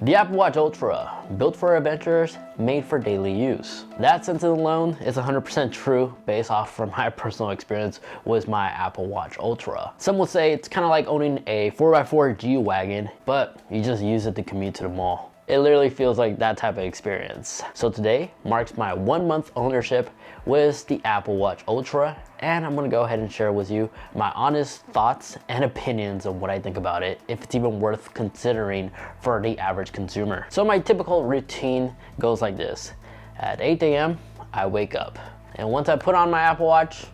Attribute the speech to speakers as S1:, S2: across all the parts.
S1: The Apple Watch Ultra, built for adventurers, made for daily use. That sentence alone is 100% true based off from my personal experience with my Apple Watch Ultra. Some would say it's kind of like owning a 4x4 G-Wagon, but you just use it to commute to the mall. It literally feels like that type of experience. So today marks my 1 month ownership with the Apple Watch Ultra, and I'm gonna go ahead and share with you my honest thoughts and opinions of what I think about it, if it's even worth considering for the average consumer. So my typical routine goes like this. At 8 a.m., I wake up. And once I put on my Apple Watch,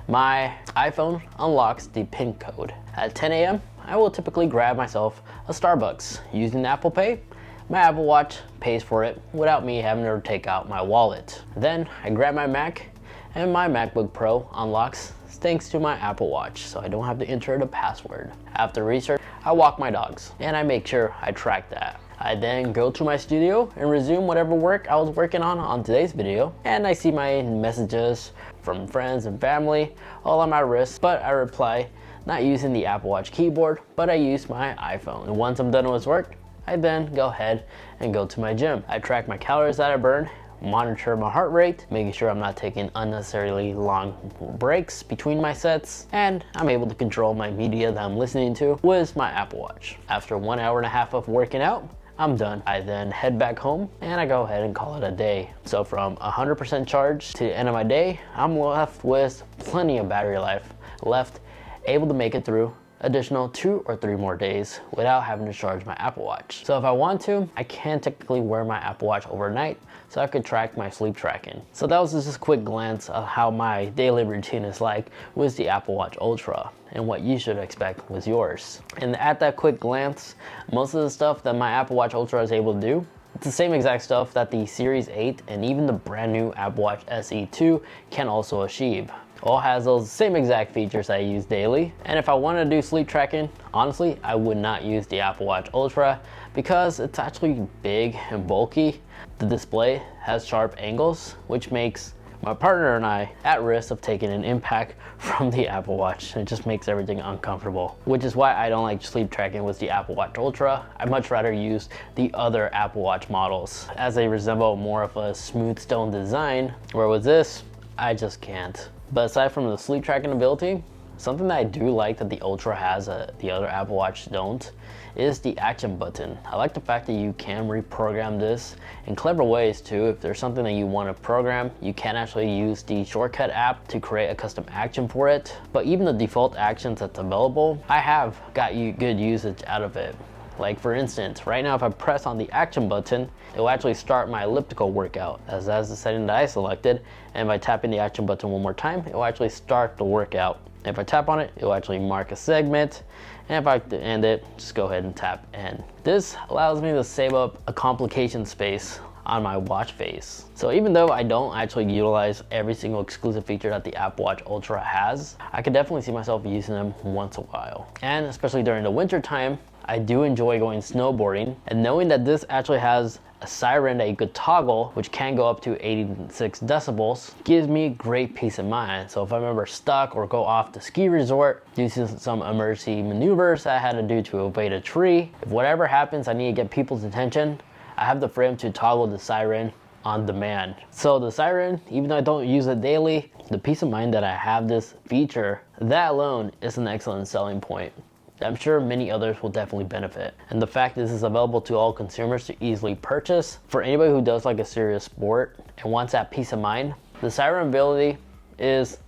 S1: my iPhone unlocks the PIN code. At 10 a.m., I will typically grab myself a Starbucks using Apple Pay. My Apple Watch pays for it without me having to take out my wallet. Then I grab my Mac, and my MacBook Pro unlocks thanks to my Apple Watch, so I don't have to enter the password. After research, I walk my dogs, and I make sure I track that. I then go to my studio and resume whatever work I was working on today's video, and I see my messages from friends and family all on my wrist, but I reply not using the Apple Watch keyboard, but I use my iPhone. And once I'm done with work, I then go ahead and go to my gym. I track my calories that I burn, monitor my heart rate, making sure I'm not taking unnecessarily long breaks between my sets, and I'm able to control my media that I'm listening to with my Apple Watch. After 1.5 hours of working out, I'm done. I then head back home and I go ahead and call it a day. So from 100% charge to the end of my day, I'm left with plenty of battery life left, able to make it through additional 2 or 3 more days without having to charge my Apple Watch. So if I want to, I can technically wear my Apple Watch overnight so I could track my sleep tracking. So that was just a quick glance of how my daily routine is like with the Apple Watch Ultra and what you should expect with yours. And at that quick glance, most of the stuff that my Apple Watch Ultra is able to do, it's the same exact stuff that the Series 8 and even the brand new Apple Watch SE 2 can also achieve. All has those same exact features I use daily. And if I want to do sleep tracking, honestly, I would not use the Apple Watch Ultra because it's actually big and bulky. The display has sharp angles, which makes my partner and I at risk of taking an impact from the Apple Watch. It just makes everything uncomfortable, which is why I don't like sleep tracking with the Apple Watch Ultra. I'd much rather use the other Apple Watch models as they resemble more of a smooth stone design, where with this, I just can't. But aside from the sleep tracking ability, something that I do like that the Ultra has that the other Apple Watch don't is the action button. I like the fact that you can reprogram this in clever ways too. If there's something that you want to program, you can actually use the shortcut app to create a custom action for it. But even the default actions that's available, I have got good usage out of it. Like for instance, right now if I press on the action button, it will actually start my elliptical workout as that's the setting that I selected. And by tapping the action button one more time, it will actually start the workout. If I tap on it, it will actually mark a segment. And if I end it, just go ahead and tap end. This allows me to save up a complication space on my watch face. So even though I don't actually utilize every single exclusive feature that the Apple Watch Ultra has, I could definitely see myself using them once a while. And especially during the winter time, I do enjoy going snowboarding, and knowing that this actually has a siren that you could toggle, which can go up to 86 decibels, gives me great peace of mind. So if I'm ever stuck or go off the ski resort due to some emergency maneuvers I had to do to evade a tree, if whatever happens I need to get people's attention, I have the freedom to toggle the siren on demand. So the siren, even though I don't use it daily, the peace of mind that I have this feature, that alone is an excellent selling point. I'm sure many others will definitely benefit. And the fact this is available to all consumers to easily purchase, for anybody who does like a serious sport and wants that peace of mind, the siren ability is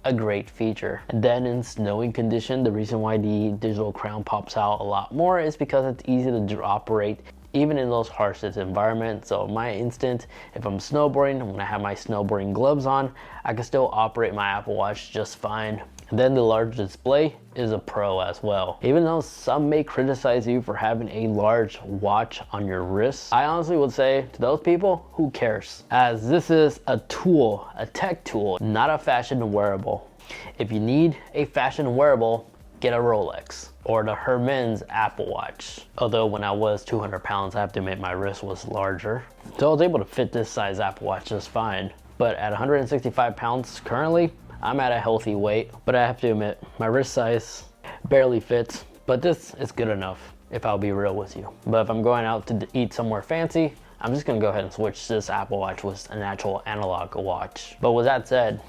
S1: a great feature. And then in snowing condition, the reason why the digital crown pops out a lot more is because it's easy to operate even in those harshest environments. So in my instance, if I'm snowboarding, I'm gonna have my snowboarding gloves on, I can still operate my Apple Watch just fine. And then the large display is a pro as well. Even though some may criticize you for having a large watch on your wrist, I honestly would say to those people, who cares? As this is a tool, a tech tool, not a fashion wearable. If you need a fashion wearable, get a Rolex or the Hermes Apple Watch. Although when I was 200 pounds, I have to admit my wrist was larger. So I was able to fit this size Apple Watch just fine. But at 165 pounds currently, I'm at a healthy weight, but I have to admit my wrist size barely fits, but this is good enough. if I'll be real with you. But if I'm going out to eat somewhere fancy, I'm just gonna go ahead and switch this Apple Watch with an actual analog watch. But with that said,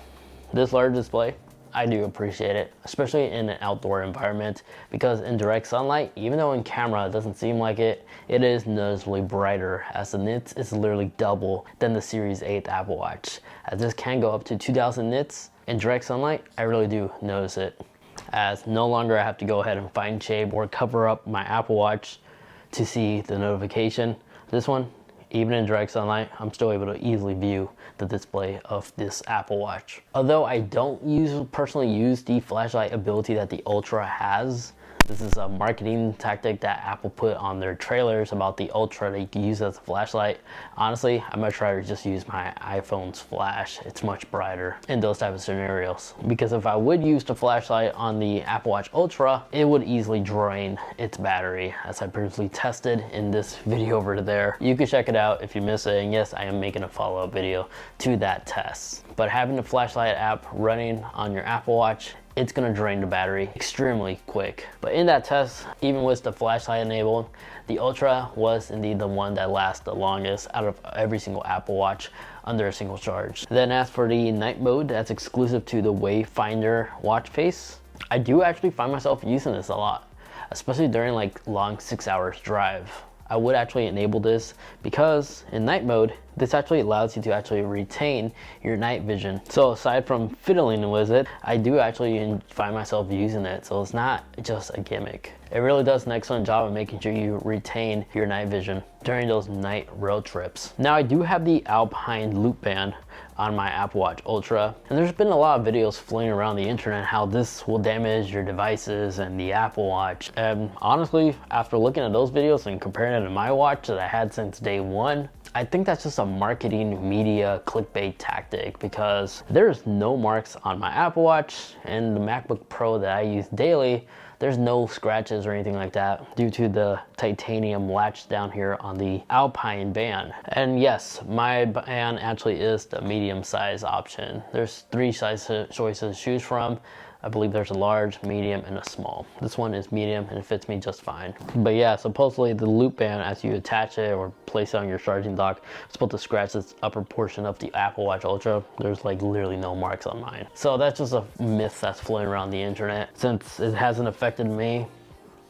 S1: this large display, I do appreciate it, especially in an outdoor environment, because in direct sunlight, even though in camera it doesn't seem like it, it is noticeably brighter, as the nits is literally double than the Series 8 Apple Watch. As this can go up to 2000 nits in direct sunlight, I really do notice it. As no longer I have to go ahead and find shade or cover up my Apple Watch to see the notification. This one, even in direct sunlight, I'm still able to easily view the display of this Apple Watch. Although I don't personally use the flashlight ability that the Ultra has, this is a marketing tactic that Apple put on their trailers about the Ultra that you can use as a flashlight. Honestly, I'm gonna try to just use my iPhone's flash. It's much brighter in those type of scenarios. Because if I would use the flashlight on the Apple Watch Ultra, it would easily drain its battery, as I previously tested in this video over there. You can check it out if you miss it, and yes, I am making a follow-up video to that test. But having the flashlight app running on your Apple Watch, it's gonna drain the battery extremely quick. But in that test, even with the flashlight enabled, the Ultra was indeed the one that lasts the longest out of every single Apple Watch under a single charge. Then as for the night mode, that's exclusive to the Wayfinder watch face. I do actually find myself using this a lot, especially during like long 6 hours drive. I would actually enable this because in night mode, this actually allows you to actually retain your night vision. So aside from fiddling with it, I do actually find myself using it. So it's not just a gimmick. It really does an excellent job of making sure you retain your night vision during those night road trips. Now I do have the Alpine Loop Band on my Apple Watch Ultra, and there's been a lot of videos floating around the internet how this will damage your devices and the Apple Watch. And honestly, after looking at those videos and comparing it to my watch that I had since day one, I think that's just a marketing media clickbait tactic, because there's no marks on my Apple Watch, and the MacBook Pro that I use daily, there's no scratches or anything like that due to the titanium latch down here on the Alpine band. And yes, my band actually is the medium size option. There's 3 size choices to choose from. I believe there's a large, medium, and a small. This one is medium and it fits me just fine. But yeah, supposedly the loop band, as you attach it or place it on your charging dock, it's supposed to scratch this upper portion of the Apple Watch Ultra. There's like literally no marks on mine. So that's just a myth that's floating around the internet. Since it hasn't affected me,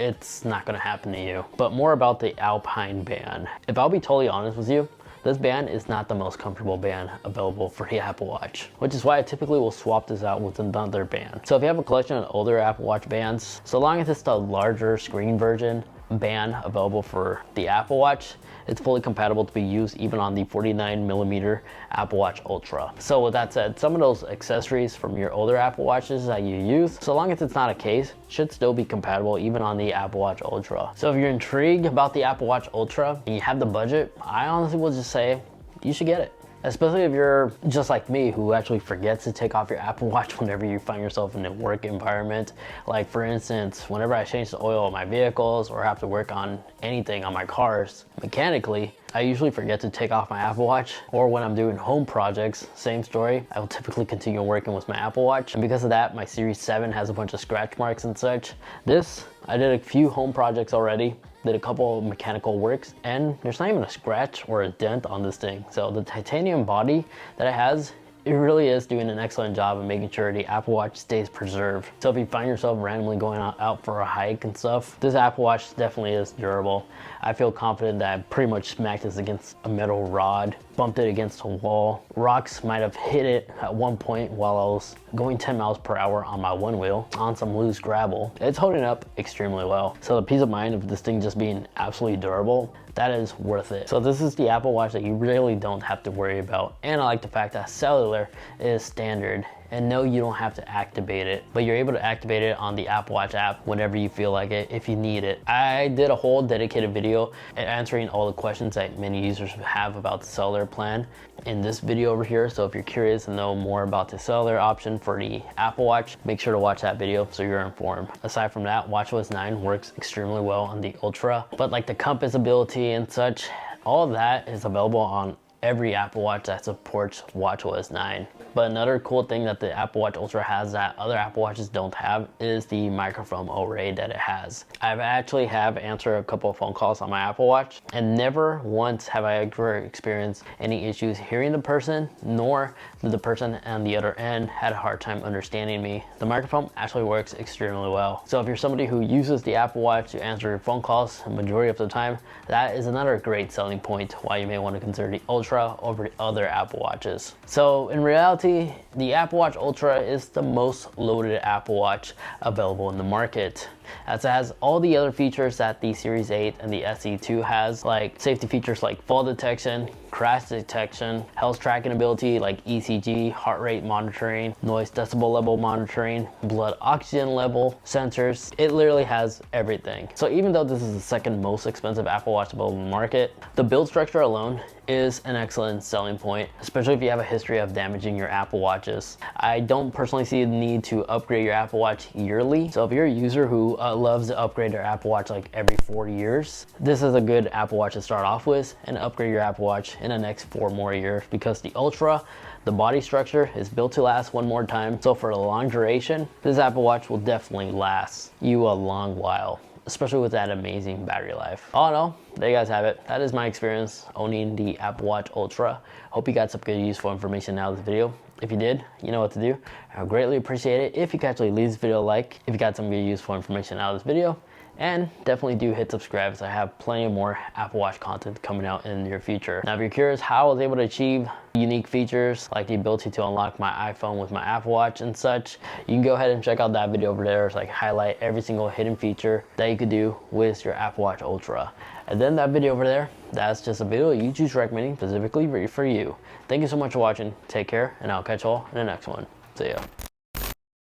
S1: it's not gonna happen to you. But more about the Alpine band. If I'll be totally honest with you, this band is not the most comfortable band available for the Apple Watch, which is why I typically will swap this out with another band. So if you have a collection of older Apple Watch bands, so long as it's the larger screen version band available for the Apple Watch, it's fully compatible to be used even on the 49mm Apple Watch Ultra. So with that said, some of those accessories from your older Apple Watches that you use, so long as it's not a case, should still be compatible even on the Apple Watch Ultra. So if you're intrigued about the Apple Watch Ultra and you have the budget, I honestly will just say you should get it. Especially if you're just like me, who actually forgets to take off your Apple Watch whenever you find yourself in a work environment. Like for instance, whenever I change the oil on my vehicles or have to work on anything on my cars mechanically, I usually forget to take off my Apple Watch. Or when I'm doing home projects, same story. I will typically continue working with my Apple Watch. And because of that, my Series 7 has a bunch of scratch marks and such. I did a few home projects already, did a couple of mechanical works, and there's not even a scratch or a dent on this thing. So the titanium body that it has, it really is doing an excellent job of making sure the Apple Watch stays preserved. So if you find yourself randomly going out for a hike and stuff, this Apple Watch definitely is durable. I feel confident that I pretty much smacked this against a metal rod, bumped it against a wall. Rocks might have hit it at one point while I was going 10 miles per hour on my one wheel on some loose gravel. It's holding up extremely well. So the peace of mind of this thing just being absolutely durable, that is worth it. So this is the Apple Watch that you really don't have to worry about. And I like the fact that cellular is standard. And no, you don't have to activate it, but you're able to activate it on the Apple Watch app whenever you feel like it, if you need it. I did a whole dedicated video answering all the questions that many users have about the cellular plan in this video over here. So if you're curious to know more about the cellular option for the Apple Watch, make sure to watch that video so you're informed. Aside from that, watchOS 9 works extremely well on the Ultra, but like the compass ability and such, all of that is available on every Apple Watch that supports watchOS 9. But another cool thing that the Apple Watch Ultra has that other Apple Watches don't have is the microphone array that it has. I've actually answered a couple of phone calls on my Apple Watch, and never once have I ever experienced any issues hearing the person, nor the person on the other end had a hard time understanding me. The microphone actually works extremely well. So if you're somebody who uses the Apple Watch to answer your phone calls the majority of the time, that is another great selling point why you may want to consider the Ultra over the other Apple Watches. So in reality, the Apple Watch Ultra is the most loaded Apple Watch available in the market, as it has all the other features that the Series 8 and the SE2 has, like safety features like fall detection, crash detection, health tracking ability like ECG, heart rate monitoring, noise decibel level monitoring, blood oxygen level sensors. It literally has everything. So even though this is the second most expensive Apple Watch available in the market, the build structure alone is an excellent selling point, especially if you have a history of damaging your Apple Watches. I don't personally see the need to upgrade your Apple Watch yearly. So if you're a user who loves to upgrade their Apple Watch like every 4 years, this is a good Apple Watch to start off with and upgrade your Apple Watch in the next 4 more years, because the Ultra, the body structure is built to last one more time. So for a long duration, this Apple Watch will definitely last you a long while, especially with that amazing battery life. All in all, there you guys have it. That is my experience owning the Apple Watch Ultra. Hope you got some good useful information out of this video. If you did, you know what to do. I would greatly appreciate it if you could actually leave this video a like if you got some good useful information out of this video. And definitely do hit subscribe, as I have plenty of more Apple Watch content coming out in the near future. Now if you're curious how I was able to achieve unique features like the ability to unlock my iPhone with my Apple Watch and such, you can go ahead and check out that video over there. It's like highlight every single hidden feature that you could do with your Apple Watch Ultra. And then that video over there, that's just a video you choose recommending specifically for you. Thank you so much for watching. Take care, and I'll catch you all in the next one. See ya.